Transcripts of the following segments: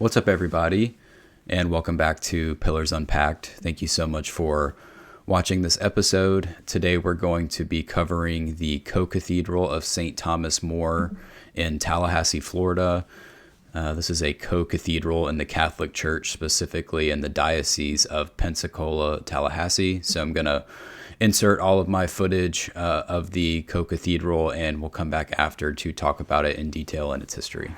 What's up, everybody, and welcome back to Pillars Unpacked. Thank you so much for watching this episode. Today we're going to be covering the Co-Cathedral of St. Thomas More in Tallahassee, Florida. This is a co-cathedral in the Catholic Church, specifically in the Diocese of Pensacola, Tallahassee. So I'm going to insert all of my footage of the co-cathedral, and we'll come back after to talk about it in detail and its history.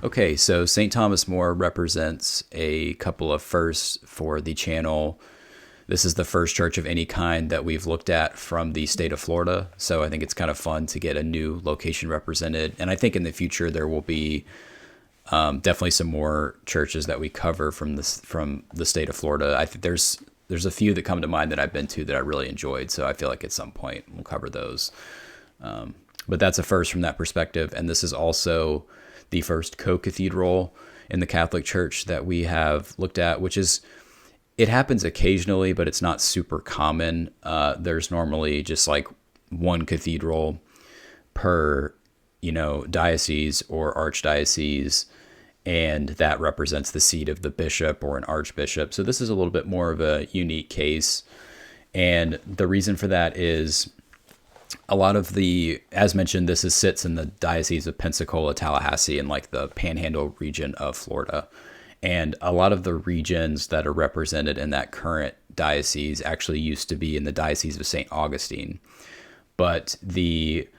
Okay, so St. Thomas More represents a couple of firsts for the channel. This is the first church of any kind that we've looked at from the state of Florida. So I think it's kind of fun to get a new location represented. And I think in the future there will be definitely some more churches that we cover from the state of Florida. I think there's a few that come to mind that I've been to that I really enjoyed. So I feel like at some point we'll cover those. But that's a first from that perspective. And this is also the first co-cathedral in the Catholic Church that we have looked at, which is, it happens occasionally, but it's not super common. There's normally just like one cathedral per, diocese or archdiocese, and that represents the seat of the bishop or an archbishop. So this is a little bit more of a unique case. And the reason for that is a lot of as mentioned, sits in the Diocese of Pensacola, Tallahassee, and like the Panhandle region of Florida. And a lot of the regions that are represented in that current diocese actually used to be in the Diocese of St. Augustine. But the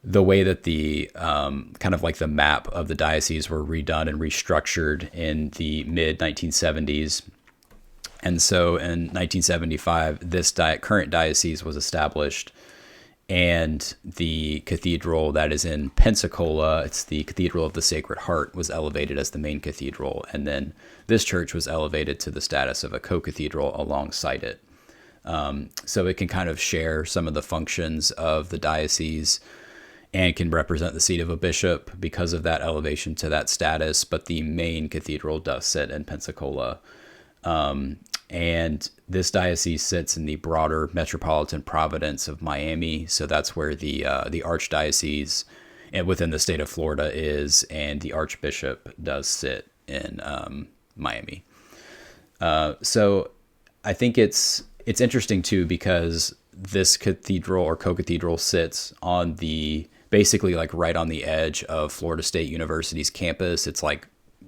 way that the kind of like the map of the diocese were redone and restructured in the mid 1970s. And so in 1975, this current diocese was established, and the cathedral that is in Pensacola, it's the Cathedral of the Sacred Heart, was elevated as the main cathedral. And then this church was elevated to the status of a co-cathedral alongside it. So it can kind of share some of the functions of the diocese and can represent the seat of a bishop because of that elevation to that status. But the main cathedral does sit in Pensacola. And this diocese sits in the broader metropolitan province of Miami. So that's where the archdiocese and within the state of Florida is, and the archbishop does sit in Miami. So I think it's interesting too, because this cathedral or co-cathedral sits on basically like right on the edge of Florida State University's campus. It's like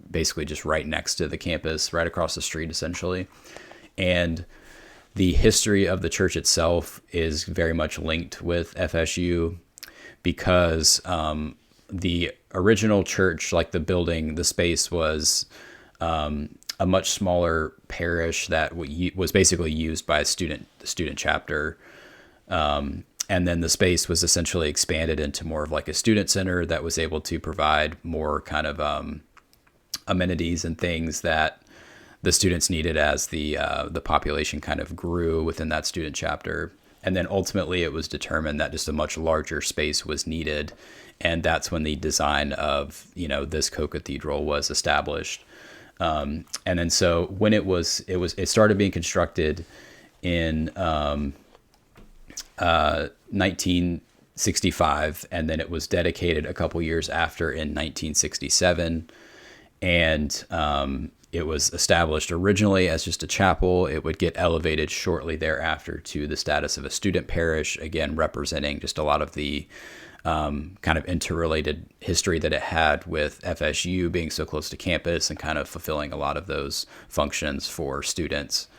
basically just right next to the campus, right across the street, essentially. And the history of the church itself is very much linked with FSU, because the original church, like the building, the space was a much smaller parish that was basically used by the student chapter. And then the space was essentially expanded into more of like a student center that was able to provide more kind of amenities and things that the students needed as the population kind of grew within that student chapter. And then ultimately it was determined that just a much larger space was needed. And that's when the design of, this co-cathedral was established. And then so when it started being constructed in 1965, and then it was dedicated a couple years after in 1967. And it was established originally as just a chapel. It would get elevated shortly thereafter to the status of a student parish, again, representing just a lot of the kind of interrelated history that it had with FSU being so close to campus and kind of fulfilling a lot of those functions for students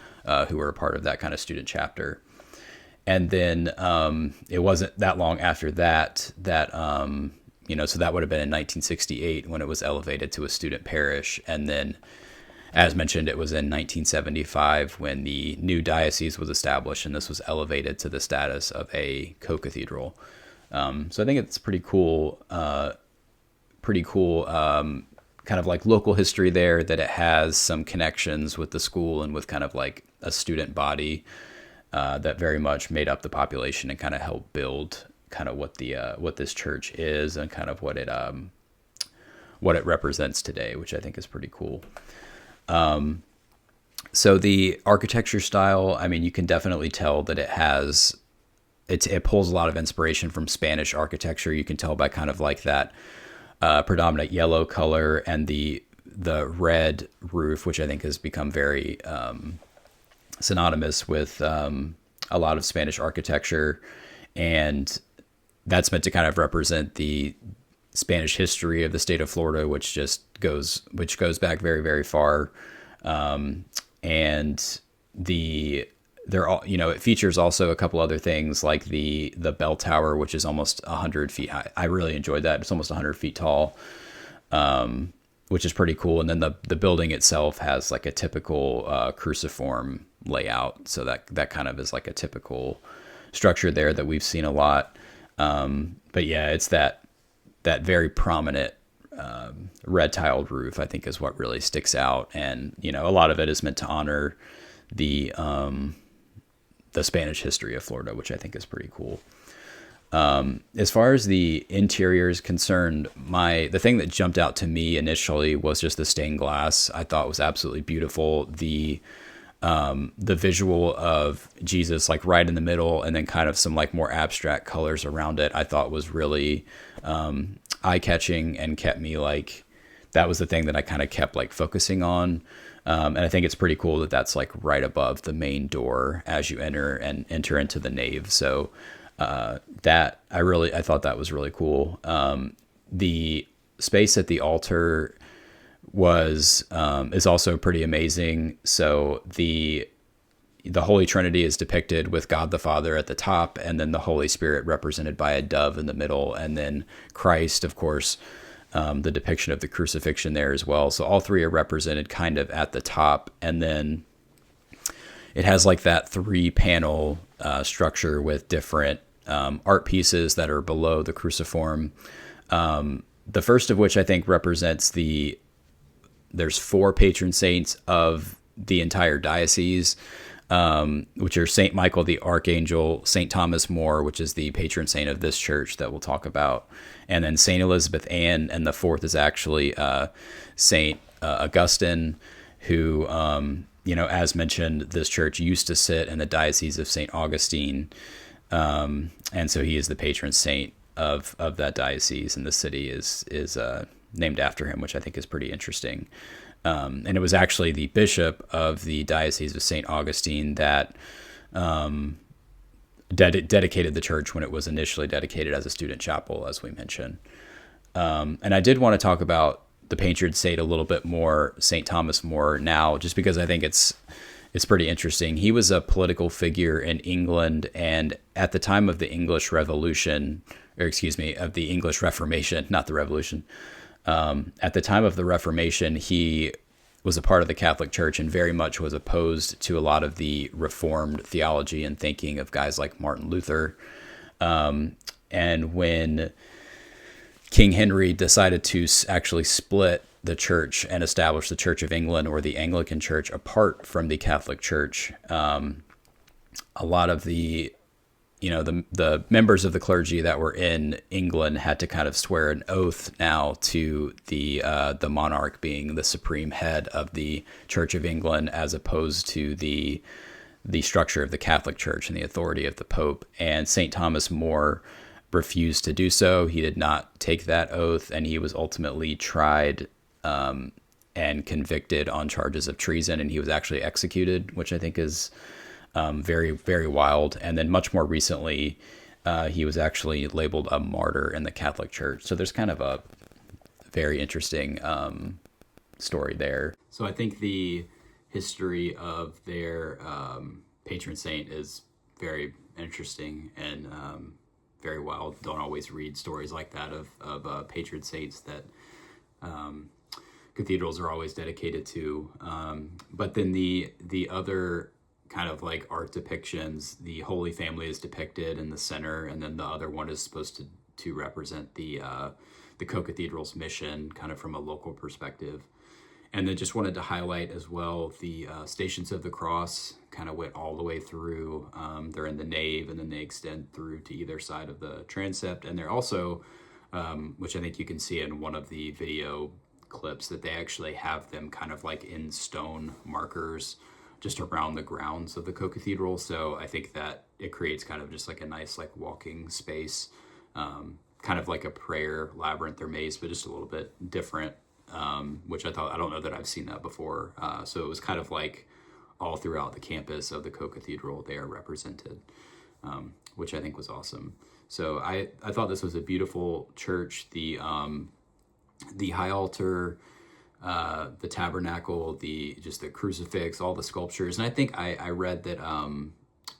who were a part of that kind of student chapter. And then it wasn't that long after that, so that would have been in 1968 when it was elevated to a student parish. And then, as mentioned, it was in 1975 when the new diocese was established, and this was elevated to the status of a co-cathedral. So I think it's pretty cool, kind of like local history there, that it has some connections with the school and with kind of like a student body that very much made up the population and kind of helped build kind of what this church is and kind of what it represents today, which I think is pretty cool. So the architecture style, I mean, you can definitely tell that it pulls a lot of inspiration from Spanish architecture. You can tell by kind of like that predominant yellow color and the red roof, which I think has become very synonymous with a lot of Spanish architecture. And that's meant to kind of represent the Spanish history of the state of Florida, which goes back very, very far. And it features also a couple other things like the bell tower, which is almost 100 feet high. I really enjoyed that. It's almost 100 feet tall. which is pretty cool. And then the building itself has like a typical cruciform layout. So that kind of is like a typical structure there that we've seen a lot. But yeah, it's that very prominent red tiled roof, I think, is what really sticks out. And, you know, a lot of it is meant to honor the Spanish history of Florida, which I think is pretty cool. As far as the interior is concerned, the thing that jumped out to me initially was just the stained glass. I thought was absolutely beautiful. The visual of Jesus like right in the middle, and then kind of some like more abstract colors around it, I thought was really eye-catching and kept me like, that was the thing that I kind of kept like focusing on. And I think it's pretty cool that that's like right above the main door as you enter into the nave. So that I thought that was really cool. The space at the altar is also pretty amazing. So the Holy Trinity is depicted with God the Father at the top, and then the Holy Spirit represented by a dove in the middle, and then Christ, of course, the depiction of the crucifixion there as well. So all three are represented kind of at the top, and then it has like that 3-panel structure with different art pieces that are below the cruciform. The first of which I think represents there's 4 patron saints of the entire diocese, which are St. Michael the Archangel, St. Thomas More, which is the patron saint of this church that we'll talk about, and then St. Elizabeth Ann, and the 4th is actually St. Augustine, who, as mentioned, this church used to sit in the Diocese of St. Augustine, and so he is the patron saint of that diocese, and the city is named after him, which I think is pretty interesting. And it was actually the bishop of the Diocese of St. Augustine that dedicated the church when it was initially dedicated as a student chapel, as we mentioned. And I did want to talk about the patron saint a little bit more, St. Thomas More, now, just because I think it's pretty interesting. He was a political figure in England, and at the time of the English Revolution, of the English Reformation, not the Revolution. At the time of the Reformation, he was a part of the Catholic Church and very much was opposed to a lot of the Reformed theology and thinking of guys like Martin Luther. And when King Henry decided to actually split the church and establish the Church of England, or the Anglican Church, apart from the Catholic Church, a lot of the members of the clergy that were in England had to kind of swear an oath now to the monarch being the supreme head of the Church of England, as opposed to the structure of the Catholic Church and the authority of the Pope. And St. Thomas More refused to do so. He did not take that oath, and he was ultimately tried and convicted on charges of treason, and he was actually executed, which I think is very, very wild. And then much more recently, he was actually labeled a martyr in the Catholic Church. So there's kind of a very interesting story there. So I think the history of their patron saint is very interesting and very wild. Don't always read stories like that of patron saints that cathedrals are always dedicated to. But then the other kind of like art depictions, the Holy Family is depicted in the center, and then the other one is supposed to represent the Co-Cathedral's mission, kind of from a local perspective. And then just wanted to highlight as well the Stations of the Cross kind of went all the way through. They're in the nave, and then they extend through to either side of the transept. And they're also, which I think you can see in one of the video clips, that they actually have them kind of like in stone markers just around the grounds of the Co-Cathedral. So I think that it creates kind of just like a nice like walking space, kind of like a prayer labyrinth or maze, but just a little bit different, which I don't know that I've seen that before. So it was kind of like all throughout the campus of the Co-Cathedral, they are represented, which I think was awesome. So I thought this was a beautiful church. The high altar, the tabernacle, the crucifix, all the sculptures. And I think I read that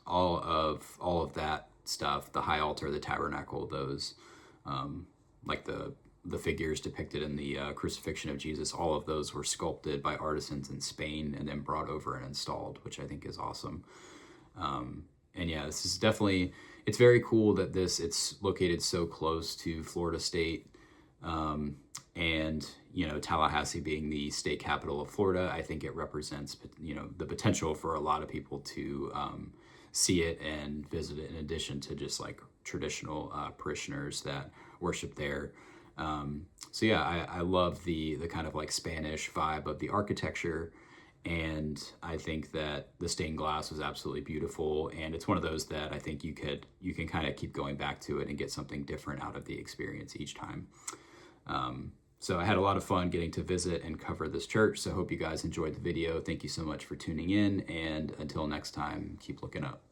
all of that stuff, the high altar, the tabernacle, those like the the figures depicted in the crucifixion of Jesus, all of those were sculpted by artisans in Spain and then brought over and installed, which I think is awesome. And yeah, this is definitely, it's very cool that it's located so close to Florida State. And, you know, Tallahassee being the state capital of Florida, I think it represents, you know, the potential for a lot of people to see it and visit it, in addition to just like traditional parishioners that worship there. So yeah, I love the kind of like Spanish vibe of the architecture. And I think that the stained glass was absolutely beautiful. And it's one of those that I think you can kind of keep going back to it and get something different out of the experience each time. So I had a lot of fun getting to visit and cover this church. So I hope you guys enjoyed the video. Thank you so much for tuning in. And until next time, keep looking up.